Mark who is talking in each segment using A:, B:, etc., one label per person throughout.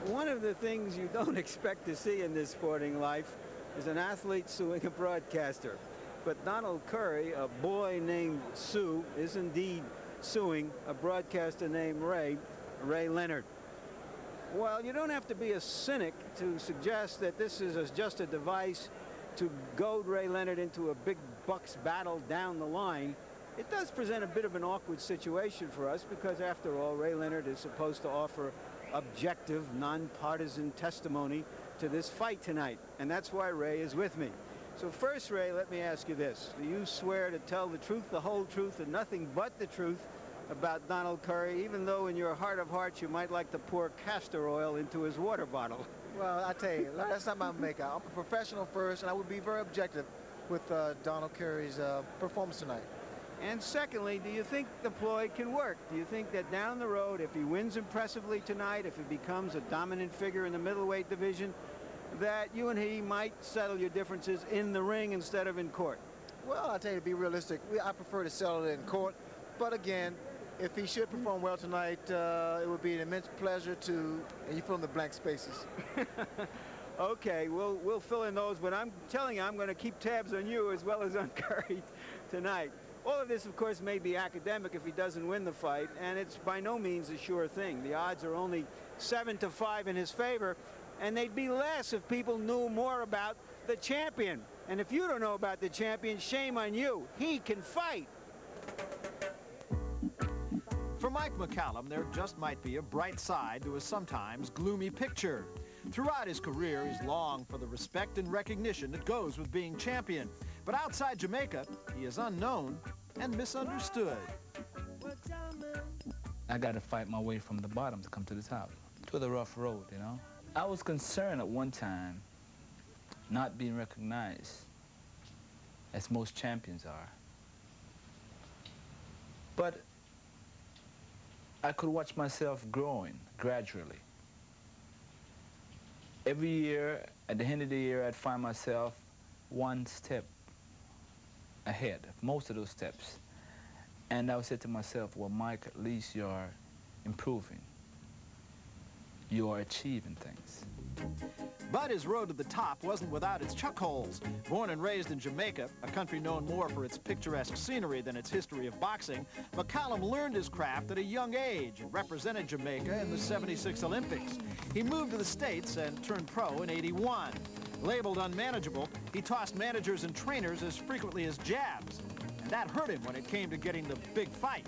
A: One of the things you don't expect to see in this sporting life is an athlete suing a broadcaster. But Donald Curry, a boy named Sue, is indeed suing a broadcaster named Ray Leonard. Well, you don't have to be a cynic to suggest that this is just a device to goad Ray Leonard into a big bucks battle down the line. It does present a bit of an awkward situation for us because, after all, Ray Leonard is supposed to offer objective, nonpartisan testimony to this fight tonight, and that's why Ray is with me. So first, Ray, let me ask you this. Do you swear to tell the truth, the whole truth, and nothing but the truth about Donald Curry, even though in your heart of hearts you might like to pour castor oil into his water bottle?
B: Well, I tell you, that's not my makeup. I'm a professional first, and I would be very objective with Donald Curry's performance tonight.
A: And secondly, do you think the ploy can work? Do you think that down the road, if he wins impressively tonight, if he becomes a dominant figure in the middleweight division, that you and he might settle your differences in the ring instead of in court?
B: Well, I tell you, to be realistic, I prefer to settle it in court. But again, if he should perform well tonight, it would be an immense pleasure to, and you fill in the blank spaces.
A: Okay, we'll fill in those, but I'm telling you, I'm going to keep tabs on you as well as on Curry tonight. All of this, of course, may be academic if he doesn't win the fight, and it's by no means a sure thing. The odds are only 7-5 in his favor, and they'd be less if people knew more about the champion. And if you don't know about the champion, shame on you. He can fight.
C: For Mike McCallum, there just might be a bright side to a sometimes gloomy picture. Throughout his career, he's longed for the respect and recognition that goes with being champion. But outside Jamaica, he is unknown and misunderstood.
D: I got to fight my way from the bottom to come to the top. It was a rough road, you know. I was concerned at one time not being recognized, as most champions are. But I could watch myself growing gradually. Every year, at the end of the year, I'd find myself one step ahead of most of those steps. And I would say to myself, well, Mike, at least you're improving. You are achieving things.
C: But his road to the top wasn't without its chuck holes. Born and raised in Jamaica, a country known more for its picturesque scenery than its history of boxing, McCallum learned his craft at a young age and represented Jamaica in the '76 Olympics. He moved to the States and turned pro in '81. Labeled unmanageable, he tossed managers and trainers as frequently as jabs. And that hurt him when it came to getting the big fight.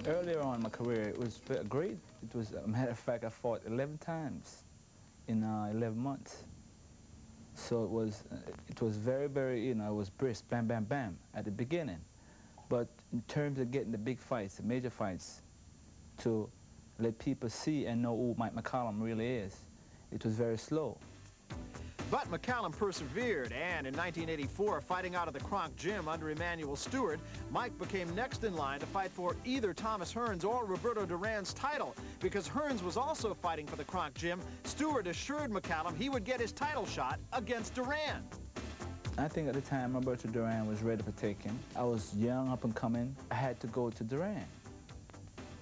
D: Earlier on in my career, it was great. It was, a matter of fact, I fought 11 times in 11 months. So it was very, very, you know, it was brisk, bam, bam, bam, at the beginning. But in terms of getting the big fights, the major fights, to let people see and know who Mike McCallum really is, it was very slow.
C: But McCallum persevered, and in 1984, fighting out of the Kronk Gym under Emanuel Stewart, Mike became next in line to fight for either Thomas Hearns or Roberto Duran's title. Because Hearns was also fighting for the Kronk Gym, Stewart assured McCallum he would get his title shot against Duran.
D: I think at the time Roberto Duran was ready for taking. I was young, up and coming. I had to go to Duran,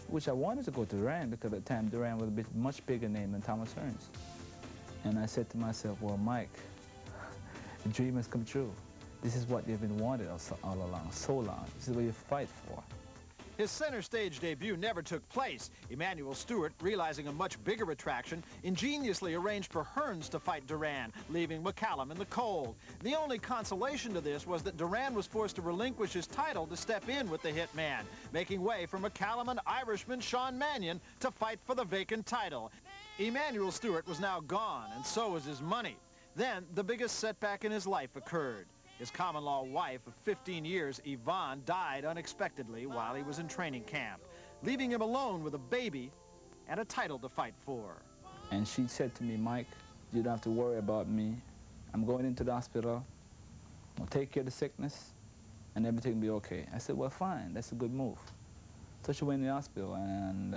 D: which I wanted to go to Duran because at the time Duran was a much bigger name than Thomas Hearns. And I said to myself, well, Mike, the dream has come true. This is what you've been wanted all along, so long. This is what you fight for.
C: His center stage debut never took place. Emanuel Stewart, realizing a much bigger attraction, ingeniously arranged for Hearns to fight Duran, leaving McCallum in the cold. The only consolation to this was that Duran was forced to relinquish his title to step in with the hitman, making way for McCallum and Irishman Sean Mannion to fight for the vacant title. Emanuel Stewart was now gone, and so was his money. Then, the biggest setback in his life occurred. His common-law wife of 15 years, Yvonne, died unexpectedly while he was in training camp, leaving him alone with a baby and a title to fight for.
D: And she said to me, Mike, you don't have to worry about me. I'm going into the hospital. I'll take care of the sickness, and everything will be okay. I said, well, fine. That's a good move. So she went in the hospital, and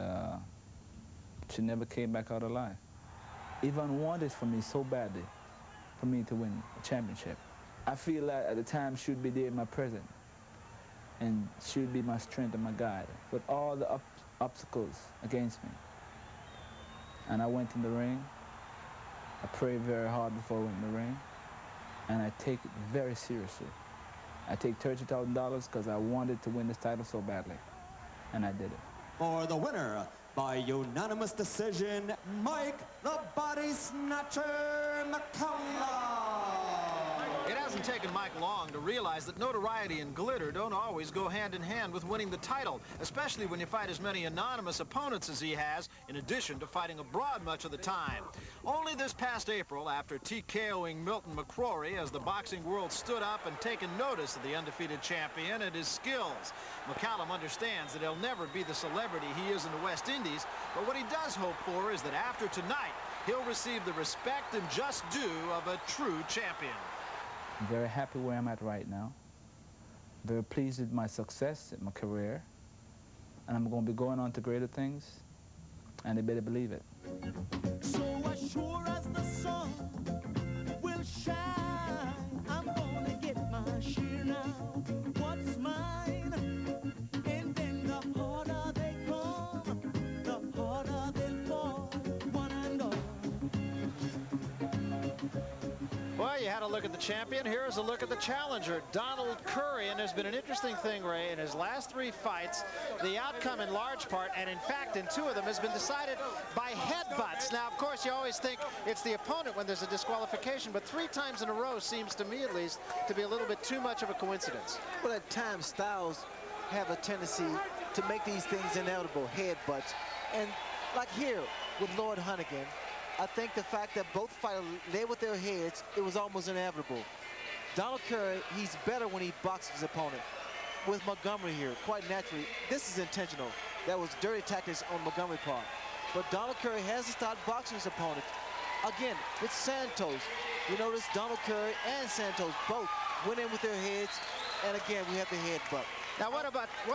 D: she never came back out alive. Yvonne wanted for me so badly for me to win a championship. I feel that at the time she would be there in my present, and she would be my strength and my guide. But all the obstacles against me, And I went in the ring. I prayed very hard before I went in the ring. And I take it very seriously. I take $30,000 because I wanted to win this title so badly. And I did it.
E: For the winner, by unanimous decision, Mike the Body Snatcher McCallum.
C: It hasn't taken Mike long to realize that notoriety and glitter don't always go hand in hand with winning the title, especially when you fight as many anonymous opponents as he has, in addition to fighting abroad much of the time. Only this past April, after TKOing Milton McCrory as the boxing world stood up and taken notice of the undefeated champion and his skills. McCallum understands that he'll never be the celebrity he is in the West Indies, but what he does hope for is that after tonight, he'll receive the respect and just due of a true champion.
D: I'm very happy where I'm at right now. Very pleased with my success in my career. And I'm going to be going on to greater things, and they better believe it.
F: So as sure as the sun will shine, I'm going to get my share now. What's mine? And then the harder they come, the harder they'll fall, one and all.
C: Well, you had a look at the champion. Here's a look at the challenger, Donald Curry. And there's been an interesting thing, Ray. In his last 3 fights, the outcome in large part, and in fact in 2 of them, has been decided by headbutts. Now, of course, you always think it's the opponent when there's a disqualification, but 3 times in a row seems to me, at least, to be a little bit too much of a coincidence.
B: Well, at times, styles have a tendency to make these things inevitable, headbutts. And like here with Lord Hunnigan, I think the fact that both fighters led with their heads, it was almost inevitable. Donald Curry, he's better when he boxes his opponent. With Montgomery here, quite naturally, this is intentional. That was dirty tactics on Montgomery's part. But Donald Curry has to start boxing his opponent. Again, with Santos, you notice Donald Curry and Santos both went in with their heads, and again, we have the headbutt.
C: Now, what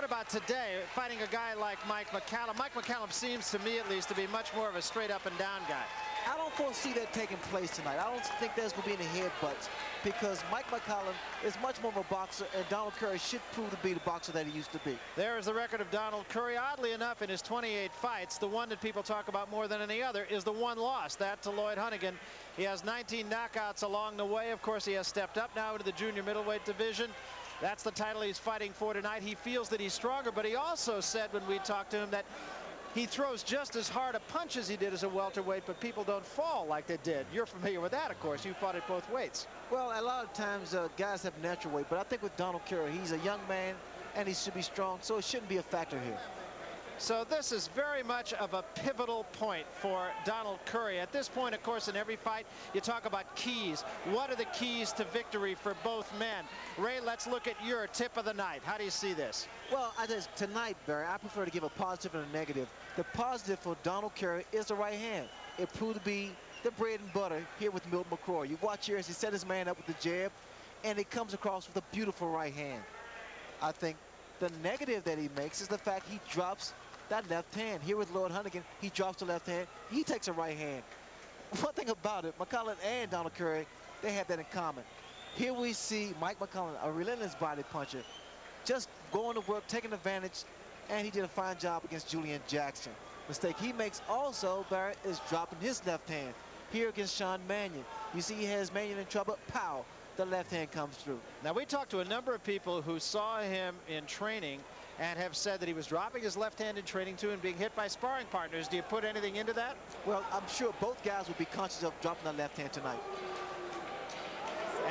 C: about today, fighting a guy like Mike McCallum? Mike McCallum seems to me, at least, to be much more of a straight up and down guy.
B: I don't foresee that taking place tonight. I don't think there's going to be any headbutts because Mike McCallum is much more of a boxer, and Donald Curry should prove to be the boxer that he used to be.
C: There is the record of Donald Curry. Oddly enough, in his 28 fights, the one that people talk about more than any other is the one loss, that to Lloyd Hunnigan. He has 19 knockouts along the way. Of course, he has stepped up now into the junior middleweight division. That's the title he's fighting for tonight. He feels that he's stronger, but he also said when we talked to him that he throws just as hard a punch as he did as a welterweight, but people don't fall like they did. You're familiar with that, of course. You fought at both weights.
B: Well, a lot of times guys have natural weight, but I think with Donald Curry, he's a young man, and he should be strong, so it shouldn't be a factor here.
C: So this is very much of a pivotal point for Donald Curry. At this point, of course, in every fight, you talk about keys. What are the keys to victory for both men? Ray, let's look at your tip of the night. How do you see this?
B: Well, tonight, Barry, I prefer to give a positive and a negative. The positive for Donald Curry is the right hand. It proved to be the bread and butter here with Milton McCrory. You watch here as he set his man up with the jab, and it comes across with a beautiful right hand. I think the negative that he makes is the fact he drops that left hand. Here with Lord Hunnigan, he drops the left hand. He takes a right hand. One thing about it, McCallum and Donald Curry, they have that in common. Here we see Mike McCallum, a relentless body puncher, just going to work, taking advantage, and he did a fine job against Julian Jackson. Mistake he makes also, Barrett, is dropping his left hand. Here against Sean Mannion. You see he has Mannion in trouble. Pow! The left hand comes through.
C: Now, we talked to a number of people who saw him in training and have said that he was dropping his left hand in training too and being hit by sparring partners. Do you put anything into that?
B: Well, I'm sure both guys will be conscious of dropping the left hand tonight.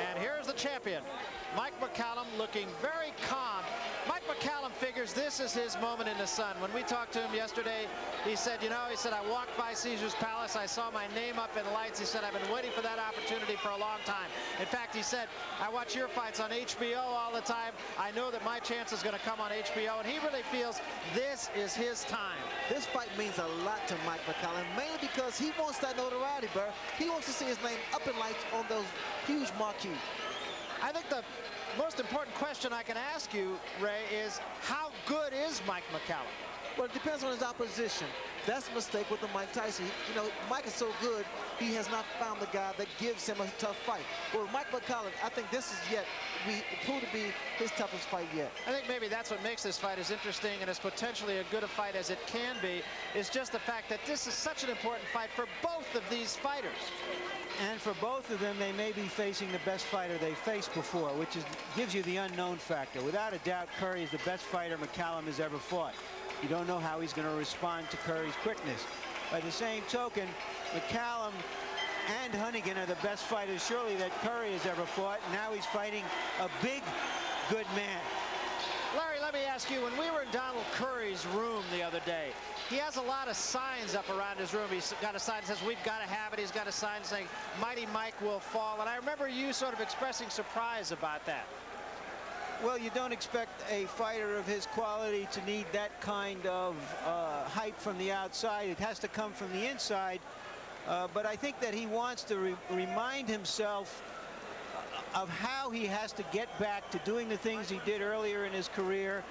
C: And here's the champion, Mike McCallum, looking very calm. Mike McCallum figures this is his moment in the sun. When we talked to him yesterday, he said, you know, I walked by Caesar's Palace, I saw my name up in lights. He said, I've been waiting for that opportunity for a long time. In fact, he said, I watch your fights on HBO all the time. I know that my chance is going to come on HBO, and he really feels this is his time.
B: This fight means a lot to Mike McCallum, mainly because he wants that notoriety, Burr. He wants to see his name up in lights on those huge marquees.
C: I think the most important question I can ask you, Ray, is how good is Mike McCallum?
B: Well, it depends on his opposition. That's a mistake with the Mike Tyson. You know, Mike is so good, he has not found the guy that gives him a tough fight. Well, with Mike McCallum, I think this is proved to be his toughest fight yet.
C: I think maybe that's what makes this fight as interesting and as potentially a good a fight as it can be, is just the fact that this is such an important fight for both of these fighters.
A: And for both of them, they may be facing the best fighter they faced before, which gives you the unknown factor. Without a doubt, Curry is the best fighter McCallum has ever fought. You don't know how he's going to respond to Curry's quickness. By the same token, McCallum and Hunnigan are the best fighters, surely, that Curry has ever fought. And now he's fighting a big, good man.
C: Larry, let me ask you, when we were in Donald Curry's room the other day, he has a lot of signs up around his room. He's got a sign that says, "We've got to have it." He's got a sign saying, "Mighty Mike will fall." And I remember you sort of expressing surprise about that.
A: Well, you don't expect a fighter of his quality to need that kind of hype from the outside. It has to come from the inside. But I think that he wants to remind himself of how he has to get back to doing the things he did earlier in his career.